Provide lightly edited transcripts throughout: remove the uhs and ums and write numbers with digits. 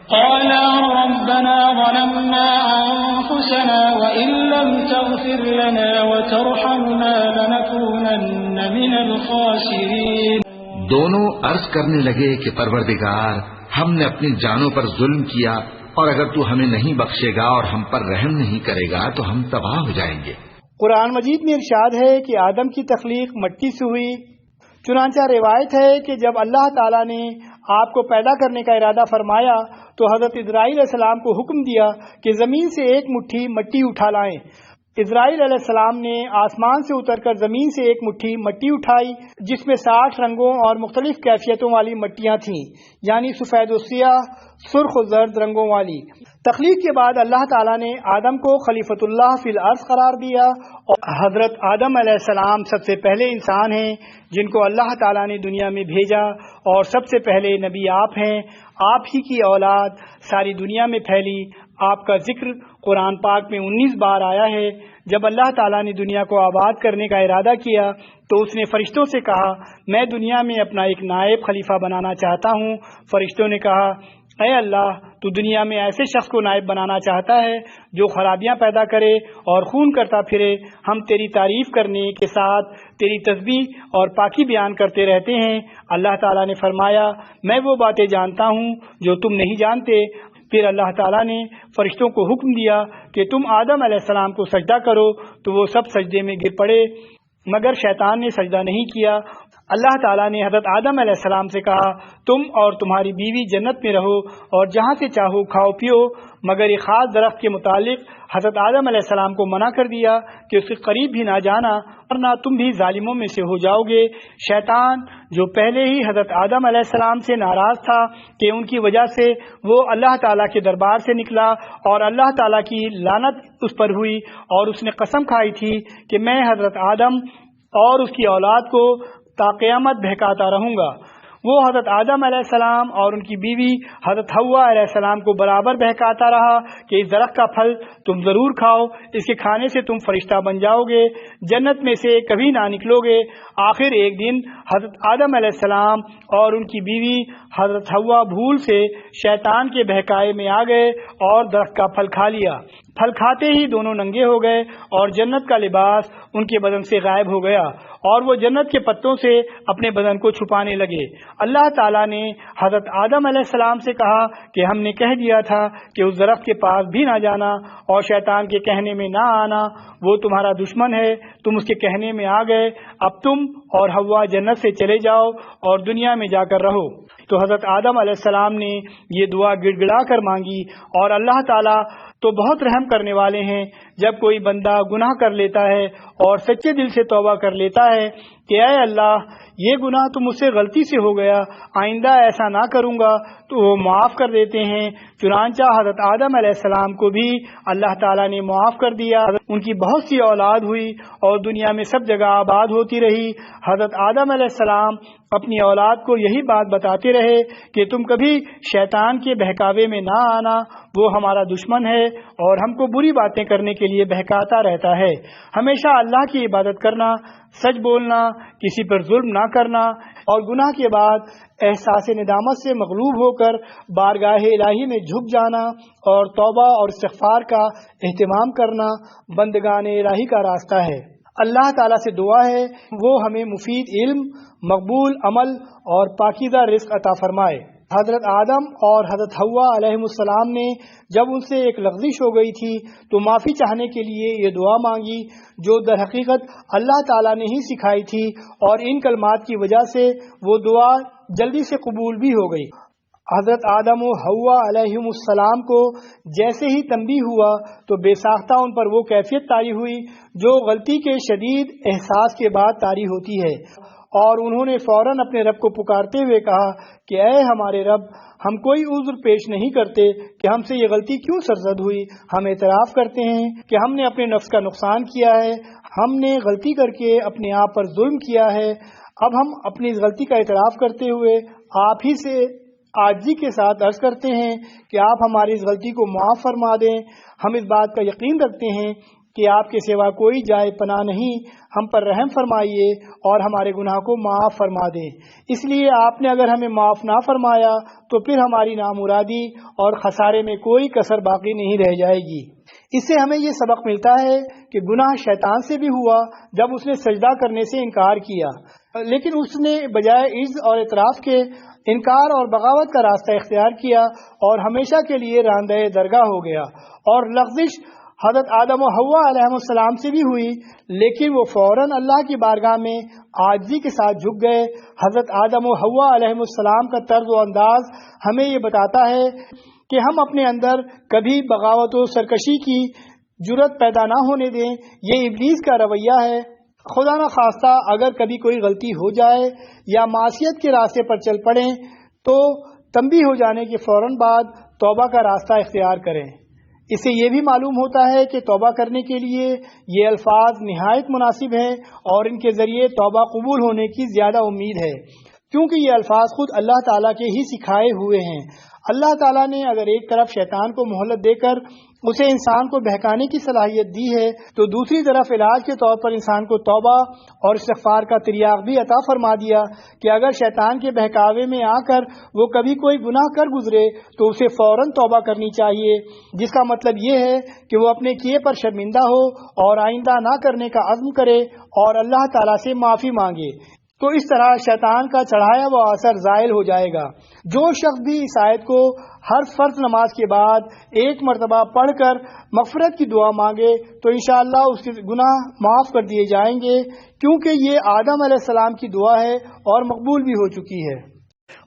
قالا ربنا ظلمنا انفسنا وان لم تغفر لنا وترحمنا لنكونن من الخاسرین. دونوں عرض کرنے لگے کہ پروردگار، ہم نے اپنی جانوں پر ظلم کیا، اور اگر تو ہمیں نہیں بخشے گا اور ہم پر رحم نہیں کرے گا تو ہم تباہ ہو جائیں گے. قرآن مجید میں ارشاد ہے کہ آدم کی تخلیق مٹی سے ہوئی. چنانچہ روایت ہے کہ جب اللہ تعالیٰ نے آپ کو پیدا کرنے کا ارادہ فرمایا تو حضرت اسرائیل علیہ السلام کو حکم دیا کہ زمین سے ایک مٹھی مٹی اٹھا لائیں. اسرائیل علیہ السلام نے آسمان سے اتر کر زمین سے ایک مٹھی مٹی اٹھائی جس میں 60 رنگوں اور مختلف کیفیتوں والی مٹیاں تھیں، یعنی سفید و سیاہ، سرخ و زرد رنگوں والی. تخلیق کے بعد اللہ تعالیٰ نے آدم کو خلیفۃ اللہ فی الارض قرار دیا، اور حضرت آدم علیہ السلام سب سے پہلے انسان ہیں جن کو اللہ تعالیٰ نے دنیا میں بھیجا، اور سب سے پہلے نبی آپ ہیں. آپ ہی کی اولاد ساری دنیا میں پھیلی. آپ کا ذکر قرآن پاک میں 19 بار آیا ہے. جب اللہ تعالیٰ نے دنیا کو آباد کرنے کا ارادہ کیا تو اس نے فرشتوں سے کہا، میں دنیا میں اپنا ایک نائب خلیفہ بنانا چاہتا ہوں. فرشتوں نے کہا، اے اللہ، تو دنیا میں ایسے شخص کو نائب بنانا چاہتا ہے جو خرابیاں پیدا کرے اور خون کرتا پھرے. ہم تیری تعریف کرنے کے ساتھ تیری تسبیح اور پاکی بیان کرتے رہتے ہیں. اللہ تعالیٰ نے فرمایا، میں وہ باتیں جانتا ہوں جو تم نہیں جانتے. پھر اللہ تعالیٰ نے فرشتوں کو حکم دیا کہ تم آدم علیہ السلام کو سجدہ کرو، تو وہ سب سجدے میں گر پڑے، مگر شیطان نے سجدہ نہیں کیا. اللہ تعالیٰ نے حضرت آدم علیہ السلام سے کہا، تم اور تمہاری بیوی جنت میں رہو اور جہاں سے چاہو کھاؤ پیو، مگر ایک خاص درخت کے متعلق حضرت آدم علیہ السلام کو منع کر دیا کہ اس کے قریب بھی نہ جانا ورنہ تم بھی ظالموں میں سے ہو جاؤ گے. شیطان جو پہلے ہی حضرت آدم علیہ السلام سے ناراض تھا کہ ان کی وجہ سے وہ اللہ تعالیٰ کے دربار سے نکلا اور اللہ تعالیٰ کی لعنت اس پر ہوئی، اور اس نے قسم کھائی تھی کہ میں حضرت آدم اور اس کی اولاد کو تا قیامت بہکاتا رہوں گا. وہ حضرت آدم علیہ السلام اور ان کی بیوی حضرت حوا علیہ السلام کو برابر بہکاتا رہا کہ اس درخت کا پھل تم ضرور کھاؤ، اس کے کھانے سے تم فرشتہ بن جاؤ گے، جنت میں سے کبھی نہ نکلو گے. آخر ایک دن حضرت آدم علیہ السلام اور ان کی بیوی حضرت حوا بھول سے شیطان کے بہکائے میں آ گئے اور درخت کا پھل کھا لیا. پھل کھاتے ہی دونوں ننگے ہو گئے اور جنت کا لباس ان کے بدن سے غائب ہو گیا اور وہ جنت کے پتوں سے اپنے بدن کو چھپانے لگے. اللہ تعالیٰ نے حضرت آدم علیہ السلام سے کہا کہ ہم نے کہہ دیا تھا کہ اس درخت کے پاس بھی نہ جانا اور شیطان کے کہنے میں نہ آنا، وہ تمہارا دشمن ہے، تم اس کے کہنے میں آ گئے. اب تم اور حوا جنت سے چلے جاؤ اور دنیا میں جا کر رہو. تو حضرت آدم علیہ السلام نے یہ دعا گڑ گڑا کر مانگی، اور اللہ تعالیٰ تو بہت رحم کرنے والے ہیں. جب کوئی بندہ گناہ کر لیتا ہے اور سچے دل سے توبہ کر لیتا ہے کہ اے اللہ، یہ گناہ تو مجھ سے غلطی سے ہو گیا، آئندہ ایسا نہ کروں گا، تو وہ معاف کر دیتے ہیں. چنانچہ حضرت آدم علیہ السلام کو بھی اللہ تعالیٰ نے معاف کر دیا. ان کی بہت سی اولاد ہوئی اور دنیا میں سب جگہ آباد ہوتی رہی. حضرت آدم علیہ السلام اپنی اولاد کو یہی بات بتاتے رہے کہ تم کبھی شیطان کے بہکاوے میں نہ آنا، وہ ہمارا دشمن ہے اور ہم کو بری باتیں کرنے کے لیے بہکاتا رہتا ہے. ہمیشہ اللہ کی عبادت کرنا، سچ بولنا، کسی پر ظلم نہ کرنا اور گناہ کے بعد احساس ندامت سے مغلوب ہو کر بارگاہ الہی میں جھک جانا اور توبہ اور استغفار کا اہتمام کرنا بندگان الہی کا راستہ ہے. اللہ تعالیٰ سے دعا ہے وہ ہمیں مفید علم، مقبول عمل اور پاکیزہ رزق عطا فرمائے. حضرت آدم اور حضرت حوا علیہ السلام نے جب ان سے ایک لغزش ہو گئی تھی تو معافی چاہنے کے لیے یہ دعا مانگی جو در حقیقت اللہ تعالیٰ نے ہی سکھائی تھی، اور ان کلمات کی وجہ سے وہ دعا جلدی سے قبول بھی ہو گئی. حضرت آدم و حوا علیہ السلام کو جیسے ہی تنبیہ ہوا تو بے ساختہ ان پر وہ کیفیت طاری ہوئی جو غلطی کے شدید احساس کے بعد طاری ہوتی ہے، اور انہوں نے فوراً اپنے رب کو پکارتے ہوئے کہا کہ اے ہمارے رب، ہم کوئی عذر پیش نہیں کرتے کہ ہم سے یہ غلطی کیوں سرزد ہوئی. ہم اعتراف کرتے ہیں کہ ہم نے اپنے نفس کا نقصان کیا ہے، ہم نے غلطی کر کے اپنے آپ پر ظلم کیا ہے. اب ہم اپنی اس غلطی کا اعتراف کرتے ہوئے آپ ہی سے عاجزی کے ساتھ عرض کرتے ہیں کہ آپ ہماری اس غلطی کو معاف فرما دیں. ہم اس بات کا یقین رکھتے ہیں کہ آپ کے سوا کوئی جائے پناہ نہیں، ہم پر رحم فرمائیے اور ہمارے گناہ کو معاف فرما دیں۔ اس لیے آپ نے اگر ہمیں معاف نہ فرمایا تو پھر ہماری نامرادی اور خسارے میں کوئی کسر باقی نہیں رہ جائے گی۔ اس سے ہمیں یہ سبق ملتا ہے کہ گناہ شیطان سے بھی ہوا جب اس نے سجدہ کرنے سے انکار کیا، لیکن اس نے بجائے عجز اور اعتراف کے انکار اور بغاوت کا راستہ اختیار کیا اور ہمیشہ کے لیے راندہ درگاہ ہو گیا۔ اور لغزش حضرت آدم و حوا علیہ السلام سے بھی ہوئی، لیکن وہ فوراً اللہ کی بارگاہ میں عاجزی کے ساتھ جھک گئے۔ حضرت آدم و حوا علیہ السلام کا طرز و انداز ہمیں یہ بتاتا ہے کہ ہم اپنے اندر کبھی بغاوت و سرکشی کی جرت پیدا نہ ہونے دیں۔ یہ ابلیس کا رویہ ہے۔ خدا نہ خواستہ اگر کبھی کوئی غلطی ہو جائے یا معصیت کے راستے پر چل پڑیں تو تنبیہ ہو جانے کے فوراً بعد توبہ کا راستہ اختیار کریں۔ اس سے یہ بھی معلوم ہوتا ہے کہ توبہ کرنے کے لیے یہ الفاظ نہایت مناسب ہیں اور ان کے ذریعے توبہ قبول ہونے کی زیادہ امید ہے، کیونکہ یہ الفاظ خود اللہ تعالیٰ کے ہی سکھائے ہوئے ہیں۔ اللہ تعالیٰ نے اگر ایک طرف شیطان کو مہلت دے کر اسے انسان کو بہکانے کی صلاحیت دی ہے تو دوسری طرف علاج کے طور پر انسان کو توبہ اور استغفار کا تریاق بھی عطا فرما دیا کہ اگر شیطان کے بہکاوے میں آ کر وہ کبھی کوئی گناہ کر گزرے تو اسے فوراً توبہ کرنی چاہیے، جس کا مطلب یہ ہے کہ وہ اپنے کیے پر شرمندہ ہو اور آئندہ نہ کرنے کا عزم کرے اور اللہ تعالیٰ سے معافی مانگے، تو اس طرح شیطان کا چڑھایا ہوا اثر زائل ہو جائے گا۔ جو شخص بھی اس آیت کو ہر فرض نماز کے بعد ایک مرتبہ پڑھ کر مغفرت کی دعا مانگے تو انشاءاللہ اس کے گناہ معاف کر دیے جائیں گے، کیونکہ یہ آدم علیہ السلام کی دعا ہے اور مقبول بھی ہو چکی ہے۔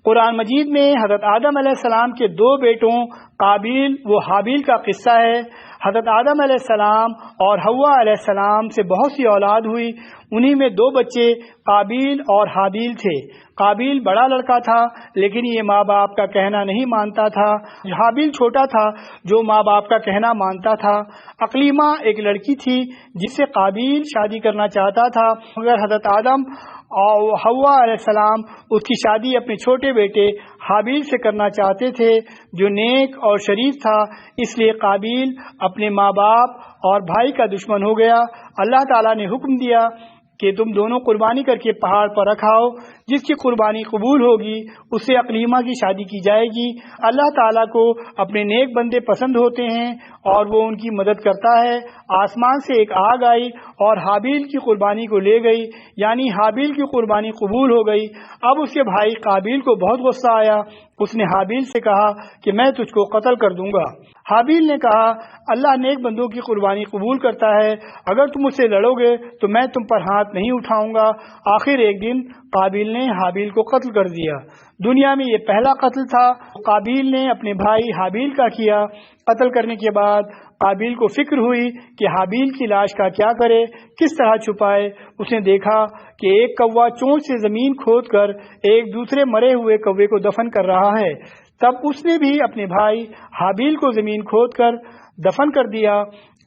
قرآن مجید میں حضرت آدم علیہ السلام کے دو بیٹوں قابیل و حابیل کا قصہ ہے۔ حضرت آدم علیہ السلام اور حوا علیہ السلام سے بہت سی اولاد ہوئی، انہی میں دو بچے قابیل اور حابیل تھے۔ قابیل بڑا لڑکا تھا لیکن یہ ماں باپ کا کہنا نہیں مانتا تھا، حابیل چھوٹا تھا جو ماں باپ کا کہنا مانتا تھا۔ اقلیمہ ایک لڑکی تھی جس سے قابیل شادی کرنا چاہتا تھا، مگر حضرت آدم اور حوا علیہ السلام اس کی شادی اپنے چھوٹے بیٹے حابیل سے کرنا چاہتے تھے جو نیک اور شریف تھا، اس لیے قابیل اپنے ماں باپ اور بھائی کا دشمن ہو گیا۔ اللہ تعالیٰ نے حکم دیا کہ تم دونوں قربانی کر کے پہاڑ پر رکھاؤ، جس کی قربانی قبول ہوگی اس سے اقلیمہ کی شادی کی جائے گی۔ اللہ تعالیٰ کو اپنے نیک بندے پسند ہوتے ہیں اور وہ ان کی مدد کرتا ہے۔ آسمان سے ایک آگ آئی اور حابیل کی قربانی کو لے گئی، یعنی حابیل کی قربانی قبول ہو گئی۔ اب اس کے بھائی قابیل کو بہت غصہ آیا، اس نے حابیل سے کہا کہ میں تجھ کو قتل کر دوں گا۔ حابیل نے کہا اللہ نیک بندوں کی قربانی قبول کرتا ہے، اگر تم مجھ سے لڑو گے تو میں تم پر ہاتھ نہیں اٹھاؤں گا۔ آخر ایک دن قابیل نے حابیل کو قتل کر دیا۔ دنیا میں یہ پہلا قتل تھا قابیل نے اپنے بھائی حابیل کا کیا۔ قتل کرنے کے بعد قابیل کو فکر ہوئی کہ حابیل کی لاش کا کیا کرے، کس طرح چھپائے۔ اس نے دیکھا کہ ایک کوا چونچ سے زمین کھود کر ایک دوسرے مرے ہوئے کوے کو دفن کر رہا ہے۔ تب اس نے بھی اپنے بھائی حابیل کو زمین کھود کر دفن کر دیا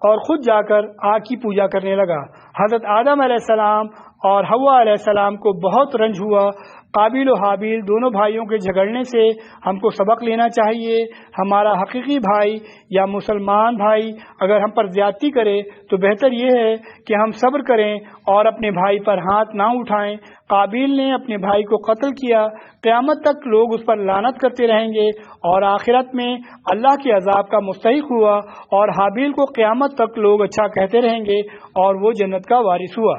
اور خود جا کر آگ کی پوجا کرنے لگا۔ حضرت آدم علیہ السلام اور حوا علیہ السلام کو بہت رنج ہوا۔ قابیل و حابیل دونوں بھائیوں کے جھگڑنے سے ہم کو سبق لینا چاہیے۔ ہمارا حقیقی بھائی یا مسلمان بھائی اگر ہم پر زیادتی کرے تو بہتر یہ ہے کہ ہم صبر کریں اور اپنے بھائی پر ہاتھ نہ اٹھائیں۔ قابیل نے اپنے بھائی کو قتل کیا، قیامت تک لوگ اس پر لعنت کرتے رہیں گے اور آخرت میں اللہ کے عذاب کا مستحق ہوا، اور حابیل کو قیامت تک لوگ اچھا کہتے رہیں گے اور وہ جنت کا وارث ہوا۔